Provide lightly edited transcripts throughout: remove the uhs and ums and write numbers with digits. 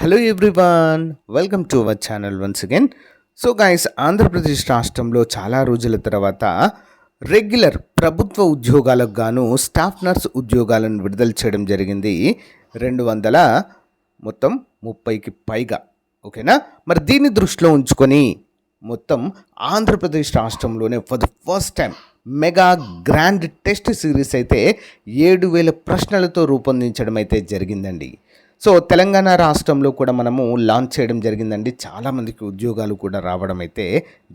Hello everyone, welcome to our channel once again. So guys, Andhra Pradesh రాష్ట్రంలో చాలా రోజుల తర్వాత రెగ్యులర్ ప్రభుత్వ ఉద్యోగాలకు గాను స్టాఫ్ నర్స్ ఉద్యోగాలను విడుదల చేయడం జరిగింది. 200 మొత్తం 30కి పైగా. ఓకేనా, మరి దీన్ని దృష్టిలో ఉంచుకొని మొత్తం ఆంధ్రప్రదేశ్ రాష్ట్రంలోనే for the first time mega grand test series అయితే 7,000 ప్రశ్నలతో రూపొందించడం అయితే జరిగిందండి. సో తెలంగాణ రాష్ట్రంలో కూడా మనము లాంచ్ చేయడం జరిగిందండి. చాలామందికి ఉద్యోగాలు కూడా రావడం అయితే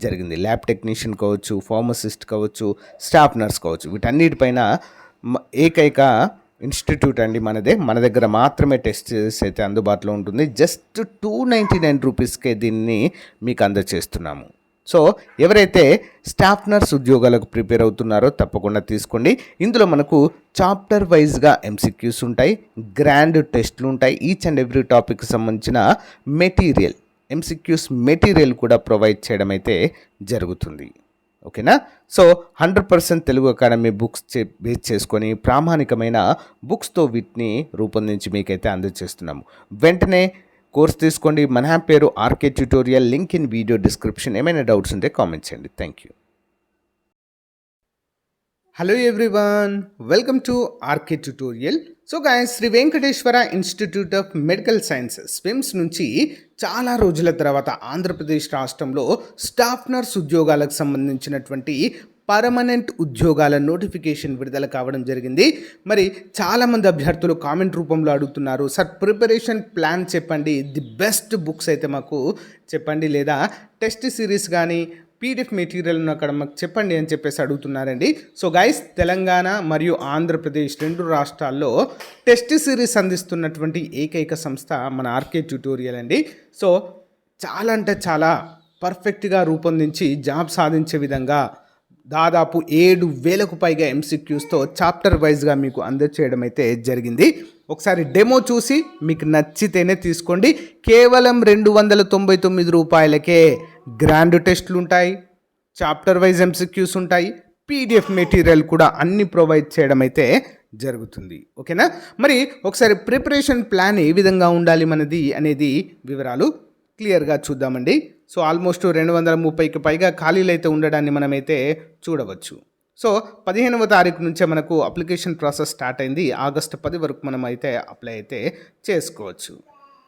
జరిగింది. ల్యాబ్ టెక్నీషియన్ కావచ్చు, ఫార్మసిస్ట్ కావచ్చు, స్టాఫ్ నర్స్ కావచ్చు, వీటన్నిటిపైన ఏకైక ఇన్స్టిట్యూట్ అండి మనదే. మన దగ్గర మాత్రమే టెస్ట్ అయితే అందుబాటులో ఉంటుంది. జస్ట్ 299 రూపీస్కే దీన్ని మీకు అందజేస్తున్నాము. సో ఎవరైతే స్టాఫ్ నర్స్ ఉద్యోగాలకు ప్రిపేర్ అవుతున్నారో తప్పకుండా తీసుకోండి. ఇందులో మనకు చాప్టర్ వైజ్గా ఎంసీక్యూస్ ఉంటాయి, గ్రాండ్ టెస్ట్లు ఉంటాయి. ఈచ్ అండ్ ఎవ్రీ టాపిక్కి సంబంధించిన మెటీరియల్, ఎంసీక్యూస్ మెటీరియల్ కూడా ప్రొవైడ్ చేయడం అయితే జరుగుతుంది. ఓకేనా. So 100% Telugu academy books base చేసుకొని ప్రామాణికమైన బుక్స్తో వీటిని రూపొందించి మీకైతే అందజేస్తున్నాము. వెంటనే కోర్స్ తీసుకోండి. మన యాప్ పేరు RK tutorial. Link in video description. ఏమైనా డౌట్స్ ఉంటే కామెంట్ చేయండి. Thank you. Hello everyone, welcome to RK tutorial. So guys, Sri Venkateswara institute of medical sciences SVIMS నుంచి చాలా రోజుల తర్వాత ఆంధ్రప్రదేశ్ రాష్ట్రంలో స్టాఫ్ నర్స్ ఉద్యోగాలకు సంబంధించినటువంటి పర్మనెంట్ ఉద్యోగాల నోటిఫికేషన్ విడుదల కావడం జరిగింది. మరి చాలామంది అభ్యర్థులు కామెంట్ రూపంలో అడుగుతున్నారు, సార్ ప్రిపరేషన్ ప్లాన్ చెప్పండి, ది బెస్ట్ బుక్స్ అయితే మాకు చెప్పండి, లేదా టెస్ట్ సిరీస్ కానీ పీడిఎఫ్ మెటీరియల్ అక్కడ మాకు చెప్పండి అని చెప్పేసి అడుగుతున్నారండి. సో గైస్, తెలంగాణ మరియు ఆంధ్రప్రదేశ్ 2 రాష్ట్రాల్లో టెస్ట్ సిరీస్ అందిస్తున్నటువంటి ఏకైక సంస్థ మన ఆర్కే ట్యూటోరియల్ అండి. సో చాలా అంటే చాలా పర్ఫెక్ట్గా రూపొందించి జాబ్ సాధించే విధంగా దాదాపు 7,000కు పైగా ఎంసీక్యూస్తో చాప్టర్ వైజ్గా మీకు అందజేయడం అయితే జరిగింది. ఒకసారి డెమో చూసి మీకు నచ్చితేనే తీసుకోండి. కేవలం 299 రూపాయలకే గ్రాండ్ టెస్ట్లు ఉంటాయి, చాప్టర్ వైజ్ ఎంసీక్యూస్ ఉంటాయి, పీడిఎఫ్ మెటీరియల్ కూడా అన్ని ప్రొవైడ్ చేయడం అయితే జరుగుతుంది. ఓకేనా. మరి ఒకసారి ప్రిపరేషన్ ప్లాన్ ఏ విధంగా ఉండాలి మనది అనేది వివరాలు క్లియర్గా చూద్దామండి. సో ఆల్మోస్ట్ 230కి పైగా ఖాళీలు అయితే ఉండడాన్ని మనమైతే చూడవచ్చు. సో 15వ తారీఖు నుంచే మనకు అప్లికేషన్ ప్రాసెస్ స్టార్ట్ అయింది. ఆగస్టు 10 వరకు మనం అయితే అప్లై అయితే చేసుకోవచ్చు.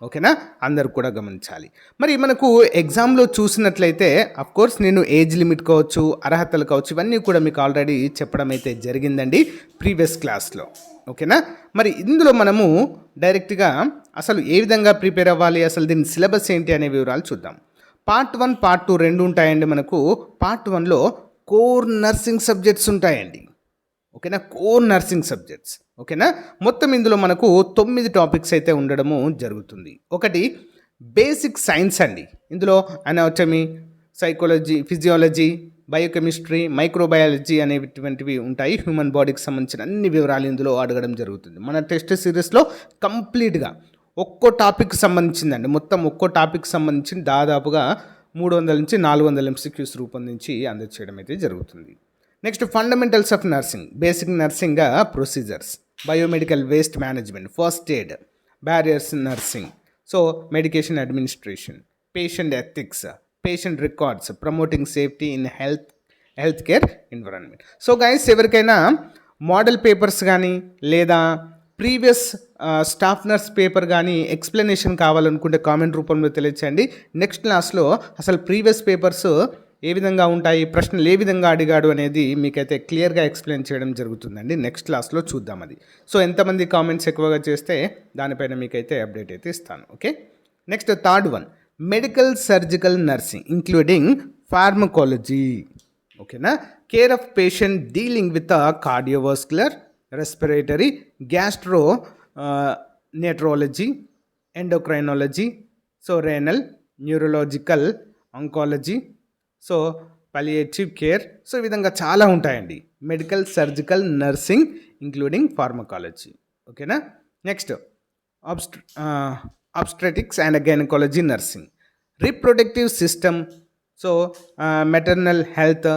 ఓకేనా, అందరూ కూడా గమనించాలి. మరి మనకు ఎగ్జామ్లో చూసినట్లయితే అఫ్కోర్స్ నేను ఏజ్ లిమిట్ కావచ్చు, అర్హతలు కావచ్చు, ఇవన్నీ కూడా మీకు ఆల్రెడీ చెప్పడం అయితే జరిగిందండి ప్రీవియస్ క్లాస్లో. ఓకేనా. మరి ఇందులో మనము డైరెక్ట్గా అసలు ఏ విధంగా ప్రిపేర్ అవ్వాలి, అసలు దీని సిలబస్ ఏంటి అనే వివరాలు చూద్దాం. పార్ట్ 1, పార్ట్ 2 రెండు ఉంటాయండి మనకు. పార్ట్ 1లో కోర్ నర్సింగ్ సబ్జెక్ట్స్ ఉంటాయండి. ఓకేనా, కోర్ నర్సింగ్ సబ్జెక్ట్స్. ఓకేనా, మొత్తం ఇందులో మనకు 9 టాపిక్స్ అయితే ఉండడము జరుగుతుంది. ఒకటి బేసిక్ సైన్స్ అండి. ఇందులో anatomy, psychology, physiology, biochemistry, microbiology అనేటువంటివి ఉంటాయి. హ్యూమన్ బాడీకి సంబంధించిన అన్ని వివరాలు ఇందులో అడగడం జరుగుతుంది. మన టెస్ట్ సిరీస్లో కంప్లీట్గా ఒక్కో టాపిక్ సంబంధించిందండి. మొత్తం ఒక్కో టాపిక్ సంబంధించి దాదాపుగా 300 నుంచి 400 ఎంసీక్యూస్ రూపొందించి అందజేయడం అయితే జరుగుతుంది. Next fundamentals of nursing, basic nursing procedures, biomedical waste management, first aid, barriers nursing, so medication administration, patient ethics, patient records, promoting safety in health care environment. So guys, ఎవరికైనా model papers కానీ లేదా previous staff nurse paper కానీ explanation కావాలనుకుంటే comment రూపంలో తెలియచేయండి. Next క్లాస్లో అసలు previous papers ఏ విధంగా ఉంటాయి, ప్రశ్నలు ఏ విధంగా అడిగాడు అనేది మీకైతే క్లియర్గా ఎక్స్ప్లెయిన్ చేయడం జరుగుతుందండి. నెక్స్ట్ క్లాస్లో చూద్దాం అది. సో ఎంతమంది కామెంట్స్ ఎక్కువగా చేస్తే దానిపైన మీకైతే అప్డేట్ అయితే ఇస్తాను. Okay. Next third one, medical surgical nursing including pharmacology. ఓకేనా, care of patient dealing with cardiovascular, respiratory, gastroenterology, endocrinology, so renal, neurological, oncology, so palliative care. So ఈ విధంగా చాలా ఉంటాయండి medical surgical nursing including pharmacology. ఓకేనా. Next obstetrics and gynaecology nursing, reproductive system, so maternal health,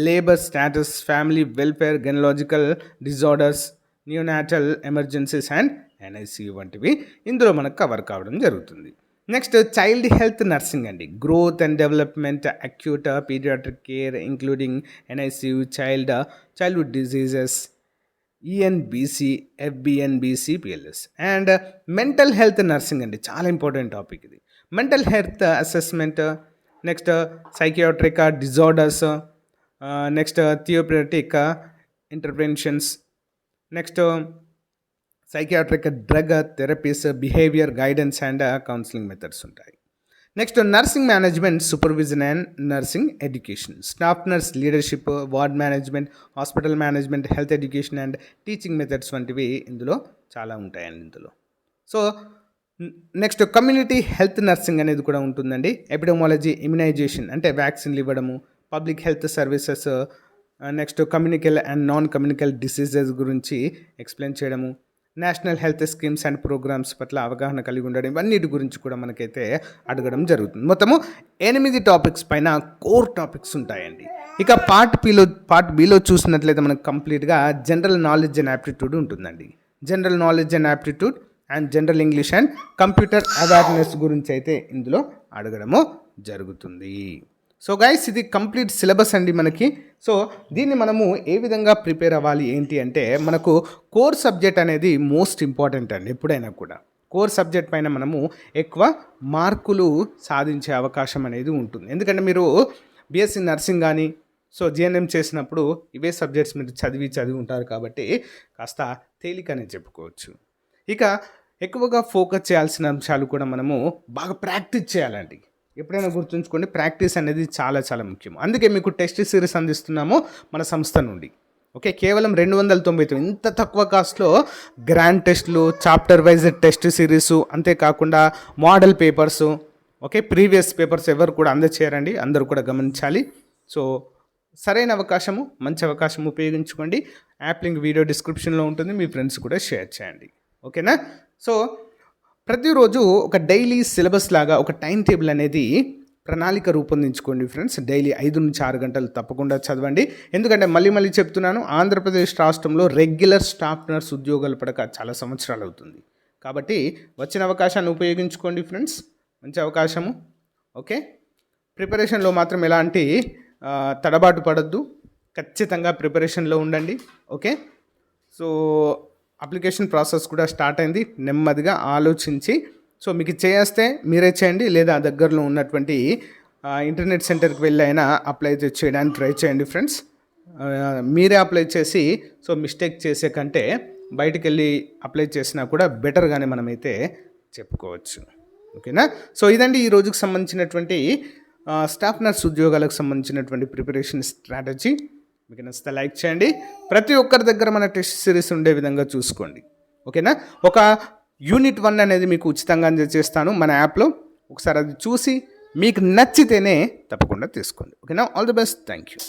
labour status, family welfare, gynaecological disorders, neonatal emergencies and NICU వంటివి ఇందులో మనకు cover కావడం జరుగుతుంది. నెక్స్ట్ చైల్డ్ హెల్త్ నర్సింగ్ అండి. Growth and development, acute paediatric care including NICU, childhood diseases, ENBC, FBNBC, PLS. And mental health nursing అండి, చాలా important topic ఇది. Mental health assessment, next psychiatric disorders, next therapeutic interventions, next psychiatric drug therapies, behaviour guidance and counselling methods ఉంటాయి. Next nursing management, supervision and nursing education, staff nurse leadership, ward management, hospital management, health education and teaching methods వంటివి ఇందులో చాలా ఉంటాయండి ఇందులో. So next community health nursing అనేది కూడా ఉంటుందండి. Epidemiology, immunization అంటే వ్యాక్సిన్లు ఇవ్వడము, public health services, next communicable and non communicable diseases గురించి ఎక్స్ప్లెయిన్ చేయడము, national health schemes and programmes పట్ల అవగాహన కలిగి ఉండడం, ఇవన్నిటి గురించి కూడా మనకైతే అడగడం జరుగుతుంది. మొత్తము 8 టాపిక్స్ పైన కోర్ టాపిక్స్ ఉంటాయండి. ఇక పార్ట్ బిలో చూసినట్లయితే మనకు కంప్లీట్గా జనరల్ నాలెడ్జ్ అండ్ యాప్టిట్యూడ్ ఉంటుందండి. General knowledge and aptitude and general English and computer awareness గురించి అయితే ఇందులో అడగడము జరుగుతుంది. సో గైస్, ఇది కంప్లీట్ సిలబస్ అండి మనకి. సో దీన్ని మనము ఏ విధంగా ప్రిపేర్ అవ్వాలి ఏంటి అంటే, మనకు కోర్ సబ్జెక్ట్ అనేది మోస్ట్ ఇంపార్టెంట్ అండి. ఎప్పుడైనా కూడా కోర్ సబ్జెక్ట్ పైన మనము ఎక్కువ మార్కులు సాధించే అవకాశం అనేది ఉంటుంది. ఎందుకంటే మీరు బీఎస్సీ నర్సింగ్ కానీ జిఎన్ఎం చేసినప్పుడు ఇవే సబ్జెక్ట్స్ మీరు చదివి ఉంటారు కాబట్టి కాస్త తేలికనే చెప్పుకోవచ్చు. ఇక ఎక్కువగా ఫోకస్ చేయాల్సిన అంశాలు కూడా మనము బాగా ప్రాక్టీస్ చేయాలండి. ఎప్పుడైనా గుర్తుంచుకోండి, ప్రాక్టీస్ అనేది చాలా చాలా ముఖ్యం. అందుకే మీకు టెస్ట్ సిరీస్ అందిస్తున్నాము మన సంస్థ నుండి. ఓకే, కేవలం 299, ఇంత తక్కువ కాస్ట్లో గ్రాండ్ టెస్ట్లు, చాప్టర్ వైజ్ టెస్ట్ సిరీసు, అంతేకాకుండా model papers, okay, previous papers ఎవరు కూడా అందచేయరండి, అందరూ కూడా గమనించాలి. సో సరైన అవకాశము, మంచి అవకాశం ఉపయోగించుకోండి. యాప్ లింక్ వీడియో డిస్క్రిప్షన్లో ఉంటుంది, మీ ఫ్రెండ్స్ కూడా షేర్ చేయండి. ఓకేనా? సో ప్రతిరోజు ఒక డైలీ సిలబస్ లాగా ఒక టైం టేబుల్ అనేది ప్రణాళిక రూపొందించుకోండి ఫ్రెండ్స్. డైలీ 5 నుంచి 6 గంటలు తప్పకుండా చదవండి. ఎందుకంటే మళ్ళీ చెప్తున్నాను, ఆంధ్రప్రదేశ్ రాష్ట్రంలో రెగ్యులర్ స్టాఫ్ నర్స్ ఉద్యోగాలు పడక చాలా సంవత్సరాలు అవుతుంది. కాబట్టి వచ్చిన అవకాశాన్ని ఉపయోగించుకోండి ఫ్రెండ్స్, మంచి అవకాశము. ఓకే, ప్రిపరేషన్లో మాత్రం ఎలాంటి తడబాటు పడద్దు, ఖచ్చితంగా ప్రిపరేషన్లో ఉండండి. ఓకే, సో అప్లికేషన్ ప్రాసెస్ కూడా స్టార్ట్ అయింది. నెమ్మదిగా ఆలోచించి మీకు చేస్తే మీరే చేయండి, లేదా దగ్గరలో ఉన్నటువంటి ఇంటర్నెట్ సెంటర్కి వెళ్ళి అయినా అప్లై చేయడానికి ట్రై చేయండి ఫ్రెండ్స్. మీరే అప్లై చేసి మిస్టేక్ చేసే కంటే బయటికి వెళ్ళి అప్లై చేసినా కూడా బెటర్గానే మనమైతే చెప్పుకోవచ్చు. ఓకేనా? సో ఇదండి ఈ రోజుకి సంబంధించినటువంటి స్టాఫ్ నర్స్ ఉద్యోగాలకు సంబంధించినటువంటి ప్రిపరేషన్ స్ట్రాటజీ. మీకు నచ్చితే లైక్ చేయండి. ప్రతి ఒక్కరి దగ్గర మన టెస్ట్ సిరీస్ ఉండే విధంగా చూసుకోండి. ఓకేనా? ఒక యూనిట్ 1 అనేది మీకు ఉచితంగా అందజేస్తాను మన యాప్లో. ఒకసారి అది చూసి మీకు నచ్చితేనే తప్పకుండా తీసుకోండి. ఓకేనా? All the best. Thank you.